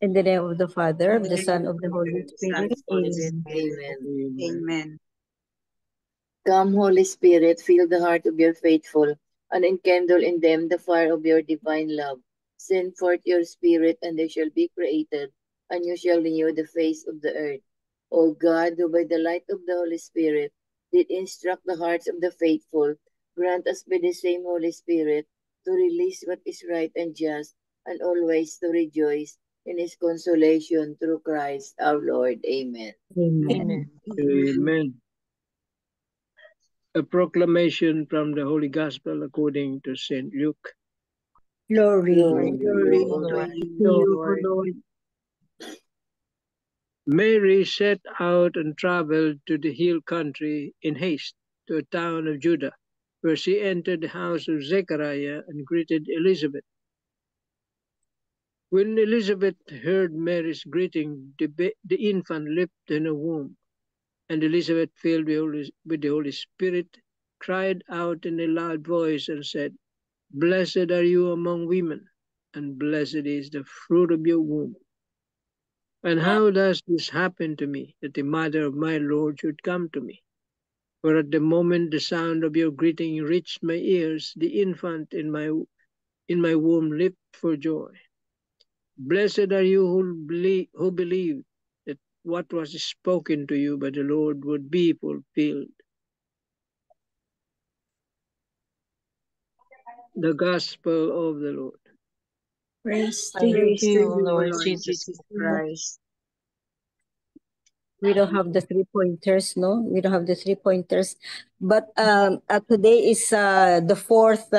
In the name of the Father, of the Son, of the Holy Spirit. Amen. Amen. Amen. Come, Holy Spirit, fill the heart of your faithful, and enkindle in them the fire of your divine love. Send forth your Spirit, and they shall be created, and you shall renew the face of the earth. O God, who by the light of the Holy Spirit did instruct the hearts of the faithful, grant us by the same Holy Spirit to release what is right and just, and always to rejoice in his consolation through Christ our Lord. Amen. Amen. Amen. A proclamation from the Holy Gospel according to St. Luke. Glory. Glory to you, O Lord. Mary set out and traveled to the hill country in haste to a town of Judah, where she entered the house of Zechariah and greeted Elizabeth. When Elizabeth heard Mary's greeting, the infant leapt in her womb, and Elizabeth, filled with the Holy Spirit, cried out in a loud voice and said, "Blessed are you among women, and blessed is the fruit of your womb. And how does this happen to me, that the mother of my Lord should come to me? For at the moment the sound of your greeting reached my ears, the infant in my womb leaped for joy. Blessed are you who believe that what was spoken to you by the Lord would be fulfilled." The Gospel of the Lord. Praise to Praise you. to you, O Lord Jesus Christ. We don't have the 3 pointers, no? We don't have the 3 pointers. But today is the fourth.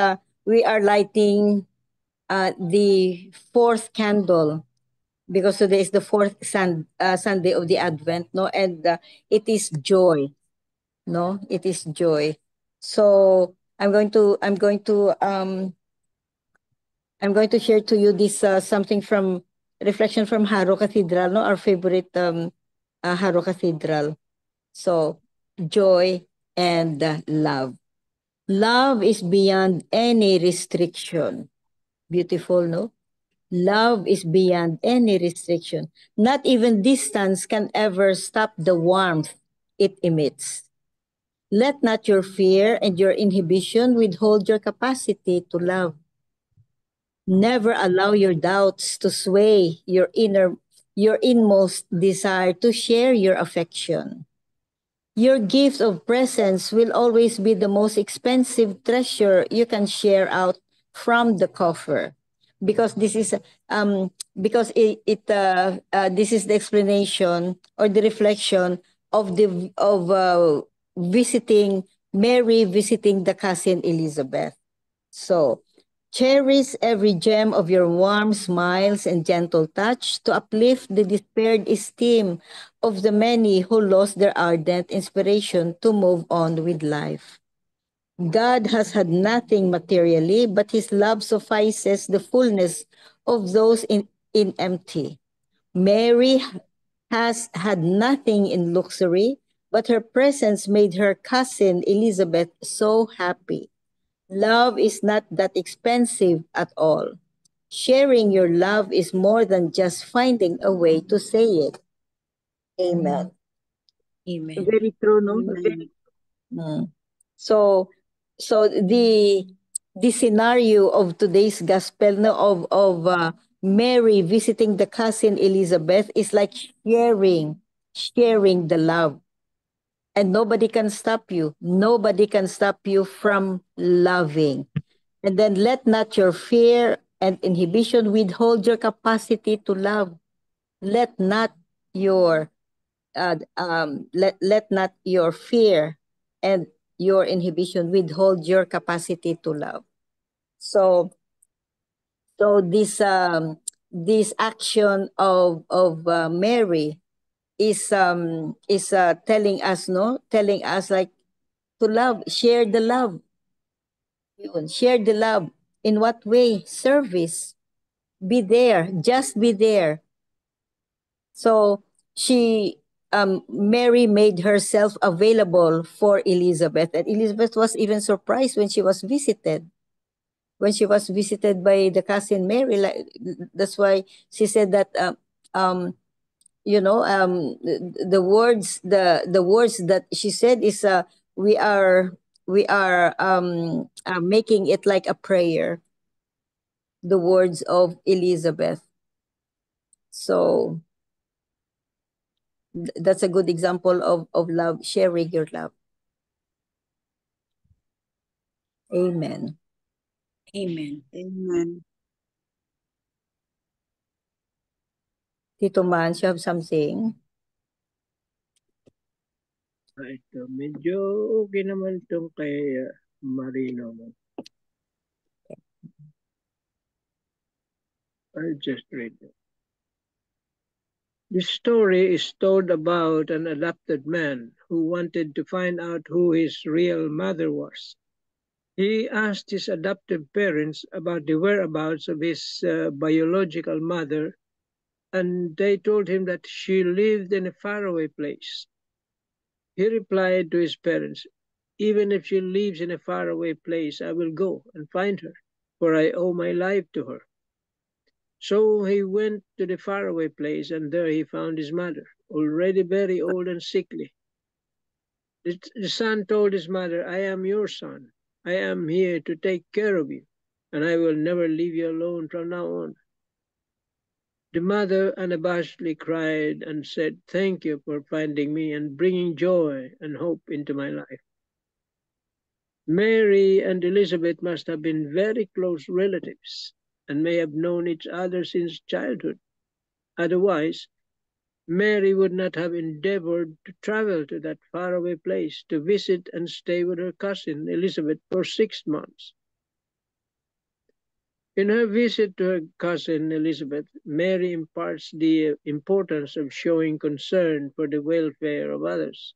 We are lighting the fourth candle because today is the fourth Sunday of the Advent, no? And it is joy, no? It is joy. So I'm going to share to you this something from reflection from Harrow Cathedral, no, our favorite Harrow Cathedral. So, joy and love. Love is beyond any restriction. Beautiful, no? Love is beyond any restriction. Not even distance can ever stop the warmth it emits. Let not your fear and your inhibition withhold your capacity to love. Never allow your doubts to sway your inmost desire to share your affection. Your gift of presence will always be the most expensive treasure you can share out from the coffer. Because this is this is the explanation or the reflection of visiting Mary visiting the cousin Elizabeth. So, cherish every gem of your warm smiles and gentle touch to uplift the despaired esteem of the many who lost their ardent inspiration to move on with life. God has had nothing materially, but his love suffices the fullness of those in empty. Mary has had nothing in luxury, but her presence made her cousin Elizabeth so happy. Love is not that expensive at all. Sharing your love is more than just finding a way to say it. Amen. Amen. Very true, no? Amen. Mm. So, the scenario of today's gospel, no, of Mary visiting the cousin Elizabeth is like sharing the love, and nobody can stop you. Nobody can stop you from loving. And then let not your fear and inhibition withhold your capacity to love. Let not your let not your fear and your inhibition withhold your capacity to love. So this action of Mary is telling us, no, telling us like to love, share the love. Yun, share the love. In what way? Service. Be there. Just be there. So Mary made herself available for Elizabeth, and Elizabeth was even surprised when she was visited. When she was visited by the cousin Mary, like, that's why she said that the words that she said is we are making it like a prayer, the words of Elizabeth. So that's a good example of love, sharing your love. Amen. Amen. Amen. Tito Mans, you have something? Ito, medyo okay naman itong kay Marino. I'll just read it. This story is told about an adopted man who wanted to find out who his real mother was. He asked his adoptive parents about the whereabouts of his biological mother, and they told him that she lived in a faraway place. He replied to his parents, "Even if she lives in a faraway place, I will go and find her, for I owe my life to her." So he went to the faraway place, and there he found his mother, already very old and sickly. The son told his mother, "I am your son. I am here to take care of you, and I will never leave you alone from now on." The mother unabashedly cried and said, "Thank you for finding me and bringing joy and hope into my life." Mary and Elizabeth must have been very close relatives and may have known each other since childhood. Otherwise, Mary would not have endeavored to travel to that faraway place to visit and stay with her cousin Elizabeth for 6 months. In her visit to her cousin Elizabeth, Mary imparts the importance of showing concern for the welfare of others.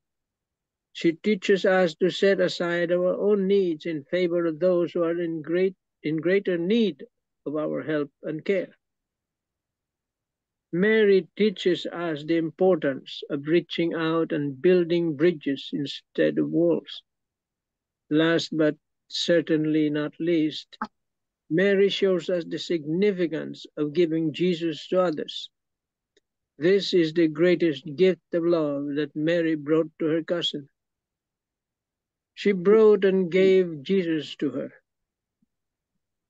She teaches us to set aside our own needs in favor of those who are in greater need of our help and care. Mary teaches us the importance of reaching out and building bridges instead of walls. Last but certainly not least, Mary shows us the significance of giving Jesus to others. This is the greatest gift of love that Mary brought to her cousin. She brought and gave Jesus to her.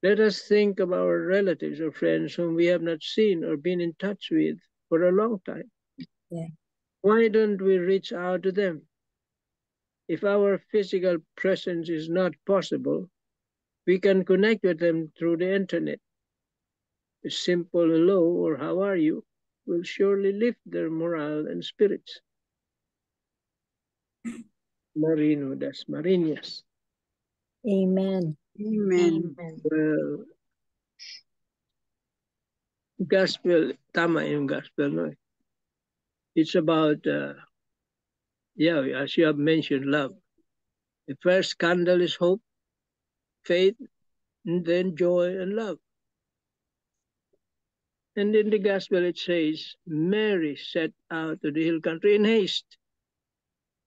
Let us think of our relatives or friends whom we have not seen or been in touch with for a long time. Yeah. Why don't we reach out to them? If our physical presence is not possible, we can connect with them through the internet. A simple hello or how are you will surely lift their morale and spirits. Marino das Marinas. Amen. Amen. Well, gospel, tama yung gospel, no? It's about, as you have mentioned, love. The first candle is hope, faith, and then joy and love. And in the gospel it says, Mary set out to the hill country in haste.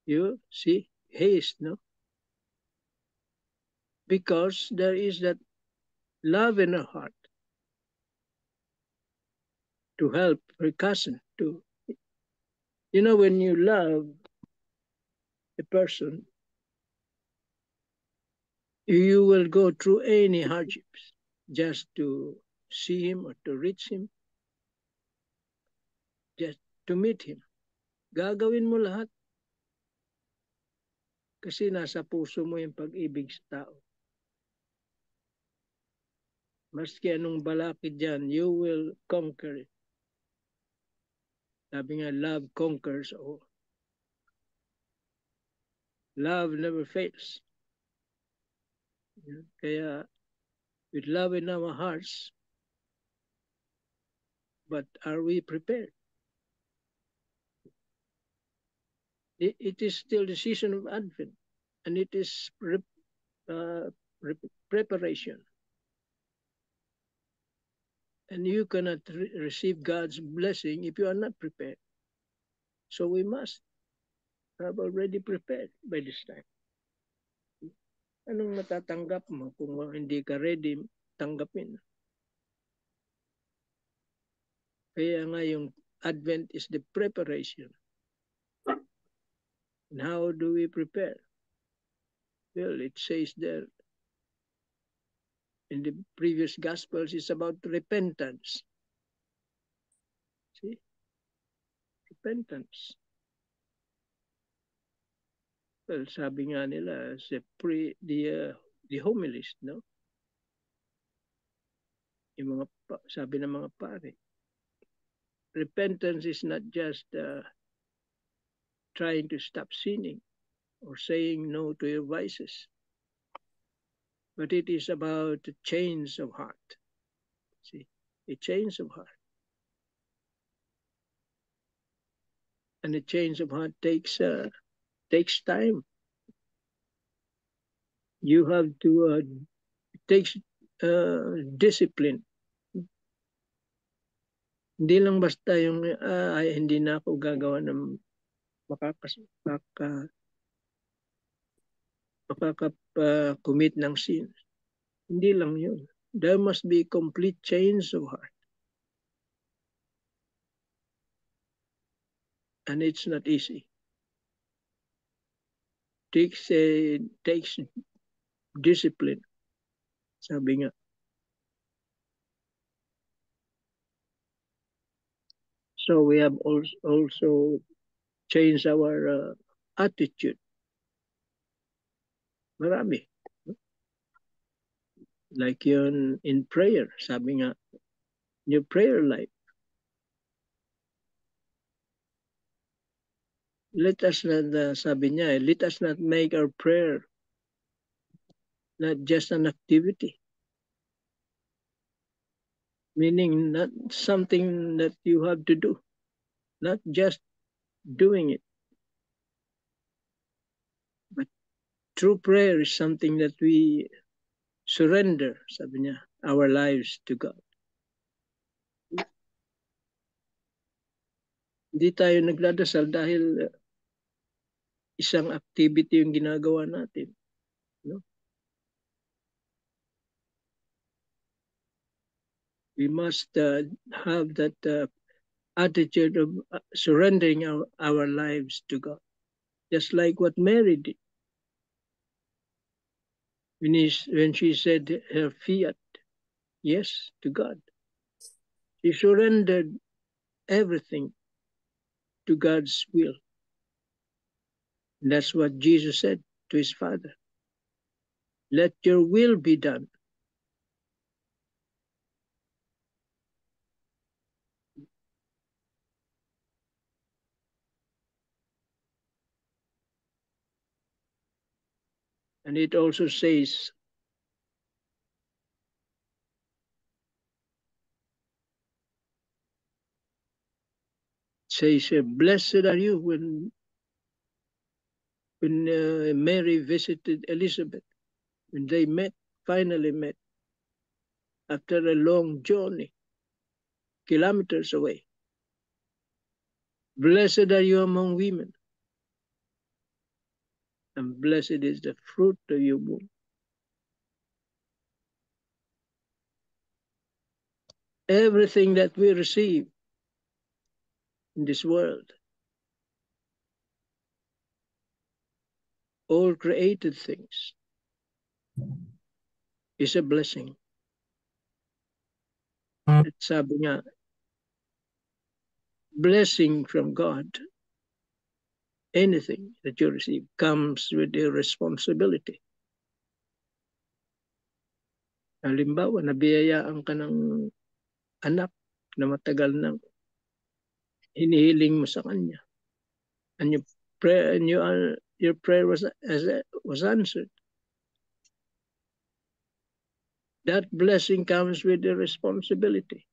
You see, haste, no? Because there is that love in her heart to help her cousin. When you love a person, you will go through any hardships just to see him or to reach him, just to meet him. Gagawin mo lahat kasi nasa puso mo yung pag-ibig sa tao. Maski anong balakid dyan, you will conquer it. Sabi nga, love conquers all. Love never fails. Kaya, with love in our hearts, but are we prepared? It is still the season of Advent, and it is preparation. And you cannot receive God's blessing if you are not prepared. So we must have already prepared by this time. Anong matatanggap mo kung hindi ka ready tanggapin? Kaya nga yung Advent is the preparation. And how do we prepare? Well, it says there in the previous Gospels, it's about repentance. See? Repentance. Well, sabi nga nila, the homilist, no? Yung mga, sabi ng mga pare, repentance is not just trying to stop sinning or saying no to your vices, but it is about a change of heart. See, a change of heart. And a change of heart takes time. You have to, it takes discipline. Hindi lang basta yung, ay, hindi na ako gagawa ng makaka-commit ng sin. Hindi lang yun. There must be complete change of heart. And it's not easy. Takes discipline. Sabi nga. So we have also changed our attitude. Marami. Like yun in prayer. Sabi nga, your prayer life. Let us not, sabi niya, let us not make our prayer not just an activity. Meaning not something that you have to do. Not just doing it. But true prayer is something that we surrender, sabi niya, our lives to God. Hindi tayo nagdadasal dahil isang activity yung ginagawa natin. No? We must have that attitude of surrendering our lives to God. Just like what Mary did. When she said her fiat, yes, to God. She surrendered everything to God's will. And that's what Jesus said to his Father. Let your will be done. And it also says, blessed are you when Mary visited Elizabeth, when they finally met, after a long journey, kilometers away. Blessed are you among women, and blessed is the fruit of your womb. Everything that we receive in this world, all created things, is a blessing. At sabi nga, blessing from God, anything that you receive comes with a responsibility. Halimbawa, nabiyayaan ka ng anak na matagal na hinihiling mo sa kanya. And your prayer was answered. That blessing comes with the responsibility.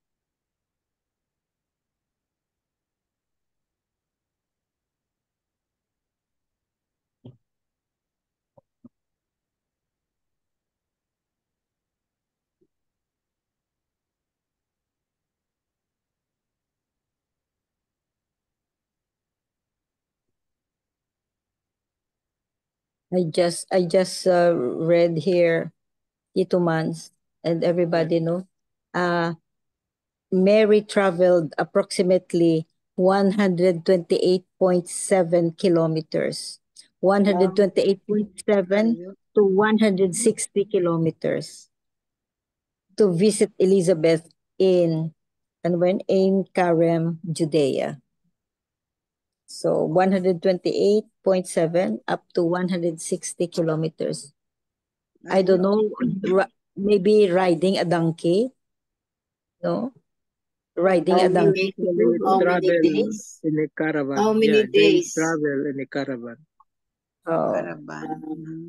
I just read here, Tito Mans and everybody know, Mary traveled approximately 128.7 kilometers. 128.7 to 160 kilometers to visit Elizabeth in Carem, Judea. So 128.7 up to 160 kilometers. I don't know, maybe riding a donkey, no? Riding a donkey. How many Travel days? in a caravan. How many Yeah, they days? travel in a caravan. Oh. Caravan.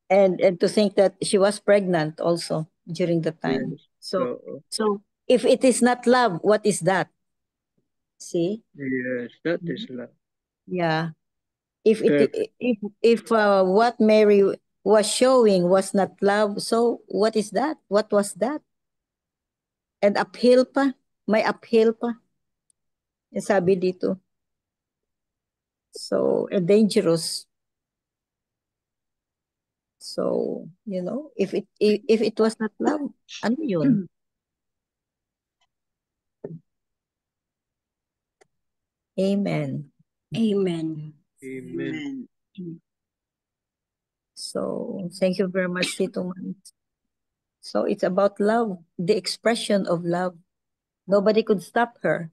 And to think that she was pregnant also during the time. Yes. So if it is not love, what is that? See? Yes, that is love. Yeah. Perfect. If what Mary was showing was not love, so what is that? What was that? And uphill pa, may uphill pa. Sabi dito. So dangerous. So, if it was not love, ano yun? Amen. Amen. Amen. So, thank you very much, Tito Man. So, it's about love, the expression of love. Nobody could stop her.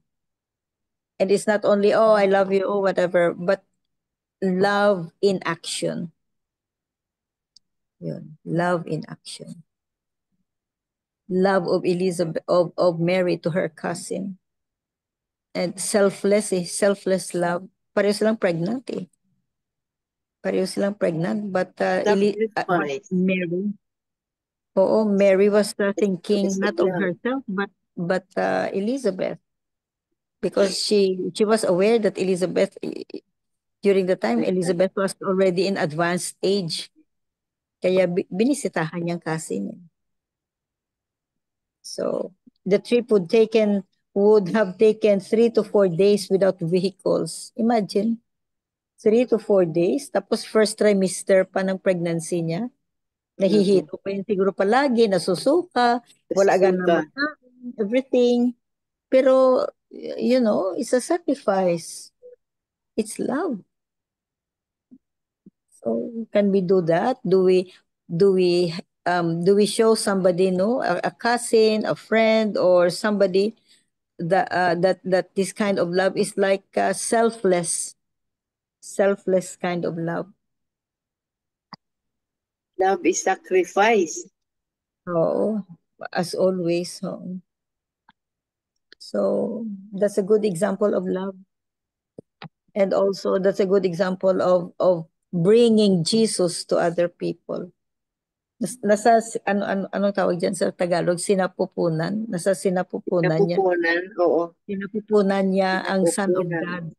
And it's not only, oh, I love you, or whatever, but love in action. Yun, love in action. Love of Elizabeth, of Mary to her cousin. And selfless love. Pareho silang pregnant eh. Pareho silang pregnant, but Sacrifice. Mary, Mary was thinking It's not of love. herself, but Elizabeth, because she was aware that Elizabeth, during the time, Elizabeth was already in advanced age. Kaya binisitahan niyang cousin niya. So the trip would have taken 3 to 4 days without vehicles. Imagine, 3 to 4 days. Tapos first trimester pa ng pregnancy niya. Nahihito pa yun siguro palagi, nasusuka, wala ganang makain, everything. Pero, it's a sacrifice. It's love. So, can we do that? Do we show somebody, a cousin, a friend, or somebody that this kind of love is like selfless kind of love? Love is sacrifice. Oo, as always. So that's a good example of love. And also that's a good example of bringing Jesus to other people. Nasa anong tawag diyan sa Tagalog, sinapupunan, nasa sinapupunan niya. Sinapupunan niya ang Son of God.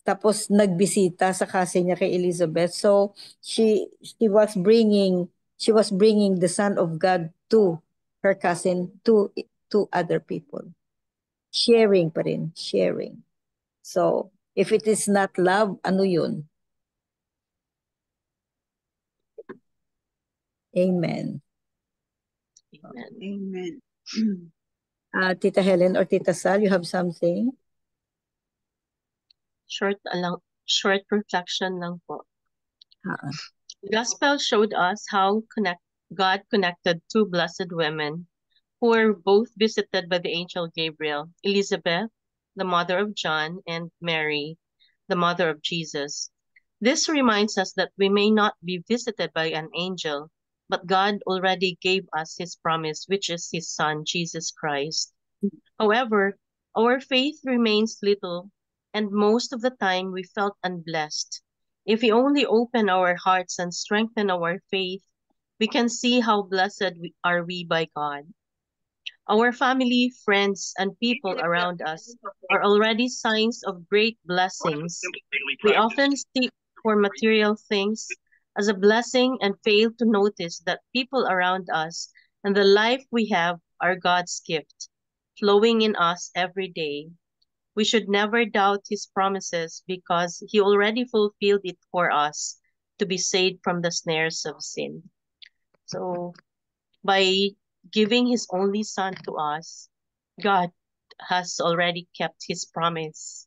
Tapos nagbisita sa kasi niya kay Elizabeth. So she was bringing the Son of God to her cousin, to other people. Sharing pa rin, sharing. So if it is not love, ano yun? Amen. Amen. Tita Helen or Tita Sal, you have something? Short reflection lang po. Uh-uh. The Gospel showed us how God connected two blessed women who were both visited by the angel Gabriel, Elizabeth, the mother of John, and Mary, the mother of Jesus. This reminds us that we may not be visited by an angel, but God already gave us his promise, which is his Son, Jesus Christ. However, our faith remains little, and most of the time we felt unblessed. If we only open our hearts and strengthen our faith, we can see how blessed are we by God. Our family, friends, and people around us are already signs of great blessings. We often seek for material things as a blessing and fail to notice that people around us and the life we have are God's gift, flowing in us every day. We should never doubt his promises because he already fulfilled it for us to be saved from the snares of sin. So, by giving his only son to us, God has already kept his promise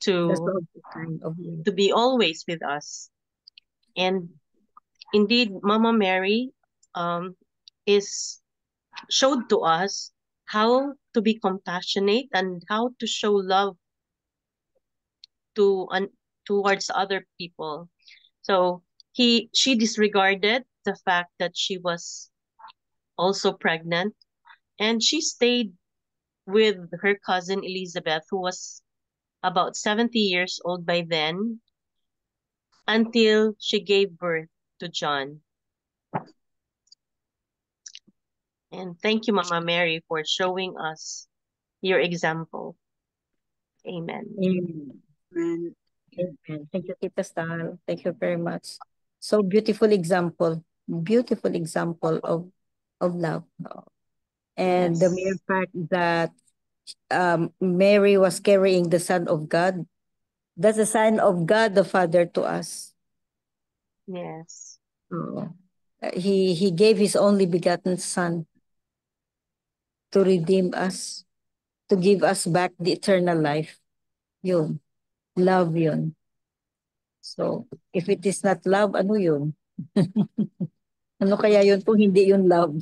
That's to all the kind of you. be always with us. And indeed, Mama Mary is showed to us how to be compassionate and how to show love to towards other people. So she disregarded the fact that she was also pregnant, and she stayed with her cousin Elizabeth, who was about 70 years old by then, until she gave birth to John. And thank you, Mama Mary, for showing us your example. Amen. Amen. Amen. Amen. Thank you, Tita Star. Thank you very much. So beautiful example of love. And the mere Yes. fact that Mary was carrying the Son of God, that's a sign of God the Father to us. Yes. He gave his only begotten Son to redeem us, to give us back the eternal life. Yun. Love yun. So, if it is not love, ano yun? Ano kaya yun kung hindi yun love?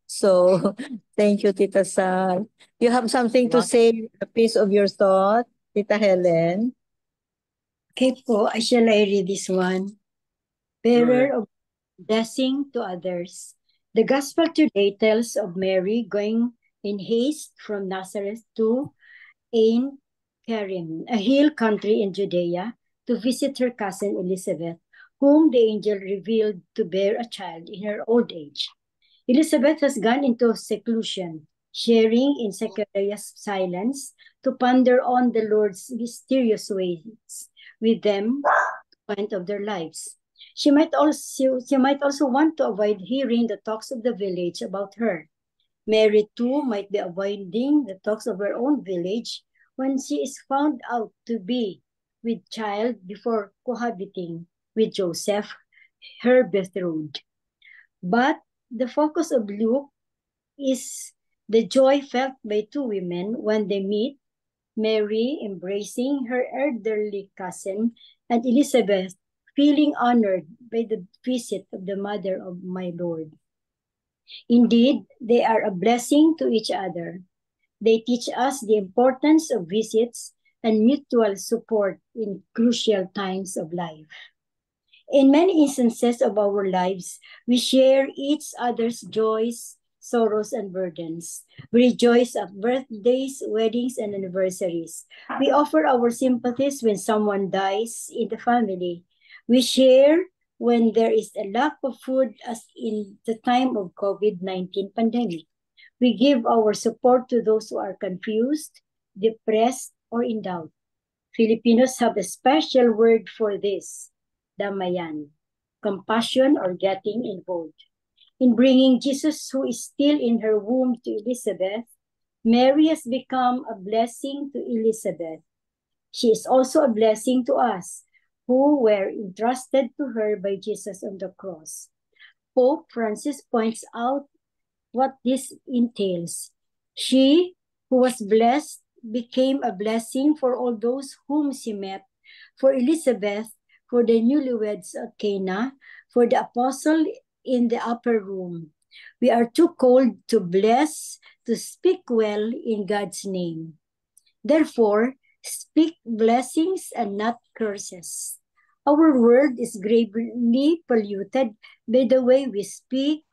So, thank you, Tita Sal. You have something to say, a piece of your thought, Tita Helen? Okay po, shall I read this one? Bearer of blessing to others. The gospel today tells of Mary going in haste from Nazareth to Ain Karim, a hill country in Judea, to visit her cousin Elizabeth, whom the angel revealed to bear a child in her old age. Elizabeth has gone into seclusion, sharing in Zechariah's silence to ponder on the Lord's mysterious ways with them at the point of their lives. She might also want to avoid hearing the talks of the village about her. Mary too might be avoiding the talks of her own village when she is found out to be with child before cohabiting with Joseph, her betrothed. But the focus of Luke is the joy felt by two women when they meet, Mary embracing her elderly cousin and Elizabeth feeling honored by the visit of the mother of my Lord. Indeed, they are a blessing to each other. They teach us the importance of visits and mutual support in crucial times of life. In many instances of our lives, we share each other's joys, sorrows, and burdens. We rejoice at birthdays, weddings, and anniversaries. We offer our sympathies when someone dies in the family. We share when there is a lack of food, as in the time of COVID-19 pandemic. We give our support to those who are confused, depressed, or in doubt. Filipinos have a special word for this, damayan, compassion or getting involved. In bringing Jesus, who is still in her womb, to Elizabeth, Mary has become a blessing to Elizabeth. She is also a blessing to us, who were entrusted to her by Jesus on the cross. Pope Francis points out what this entails. She, who was blessed, became a blessing for all those whom she met, for Elizabeth, for the newlyweds at Cana, for the apostle in the upper room. We are too called to bless, to speak well in God's name. Therefore, speak blessings and not curses. Our word is gravely polluted by the way we speak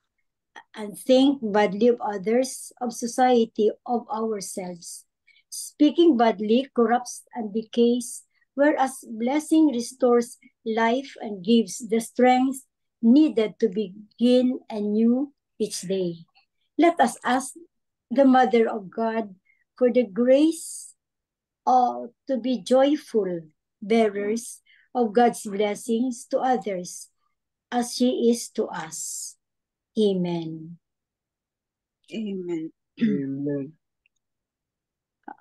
and think badly of others, of society, of ourselves. Speaking badly corrupts and decays, whereas blessing restores life and gives the strength needed to begin anew each day. Let us ask the Mother of God for the grace to be joyful bearers of God's blessings to others as she is to us. Amen. Amen. Amen.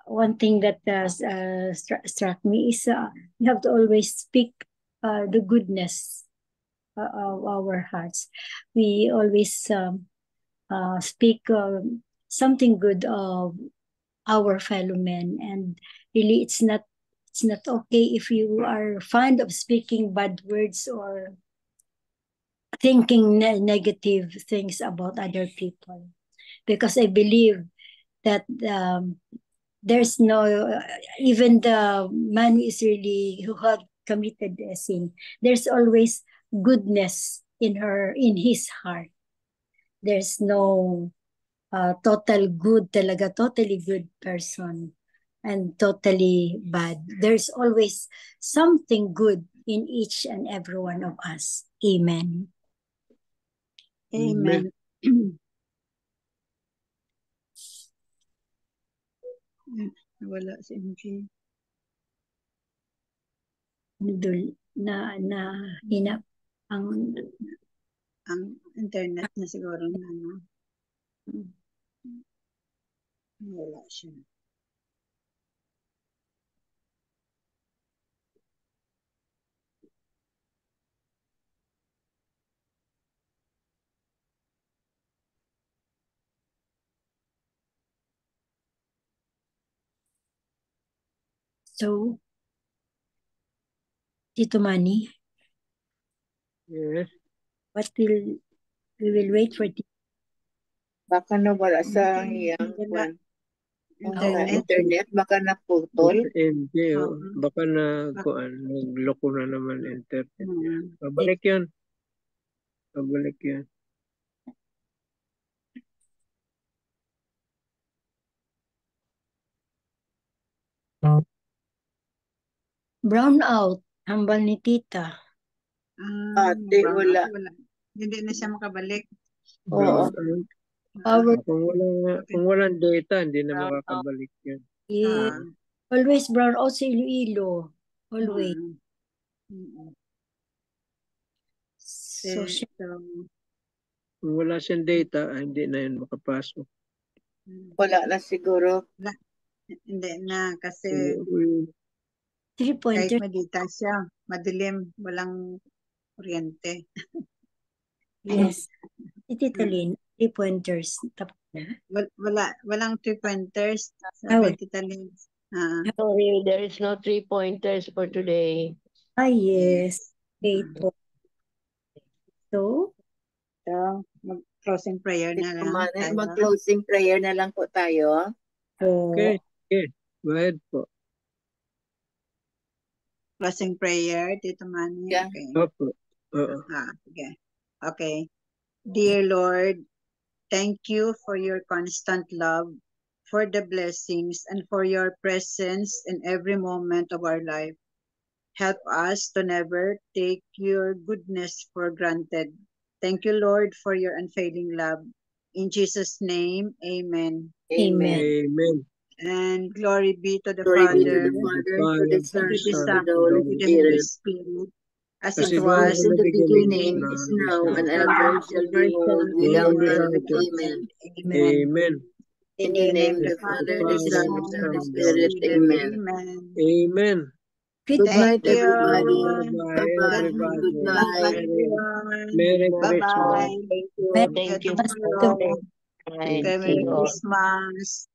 One thing that struck me is you have to always speak the goodness of our hearts. We always speak something good of our fellow men. And really, it's not okay if you are fond of speaking bad words or thinking negative things about other people, because I believe that there's no even the man who had committed a sin, there's always goodness in his heart. There's no totally good person and totally bad. There's always something good in each and every one of us. Amen. Amen. Wala si MJ. Hinap ang internet na siguro na wala siya. So, Tito Manny? Yes. We will wait for Baka nawala sa iyang internet, baka naputol. MJ, baka nagloko na naman internet. Pabalik yun. brown out, hambal ni tita. Ate, wala. Hindi na siya makabalik. Oo. Kung walang data, hindi na makakabalik yan. Yeah. Always brown out sa Iloilo. Always. So, kung wala siyang data, hindi na yun makapasok. Wala na siguro. Hindi na kasi 3 pointers. kahit may data siya, madilim, walang kuryente. Yes. Tita Lynn, 3 pointers. Tapos na. Walang 3 pointers. Sabi Tita Lynn. Sorry, there is no 3 pointers for today. Yes. 8 pointers. So, mag-closing prayer na lang. Mag-closing prayer na lang po tayo. Okay. Go ahead po. Closing prayer, Tito Manny. Yeah. Okay. Opo. Okay. Dear Lord, thank you for your constant love, for the blessings, and for your presence in every moment of our life. Help us to never take your goodness for granted. Thank you, Lord, for your unfailing love. In Jesus' name, amen. Amen. And glory be to the Glory be Father, to the Father, to the Son, to the Son, and to the Holy to the Holy Spirit. Spirit, as As it it was was in the beginning, is now, and ever shall be world without end. Amen. Amen. In the name of the Father, the Son, and the Holy Spirit. Amen. Amen. Good night, Thank you. everybody. Bye-bye, Bye-bye. everybody. Good night. Merry Bye-bye. Christmas. Thank you. Okay, Merry Christmas.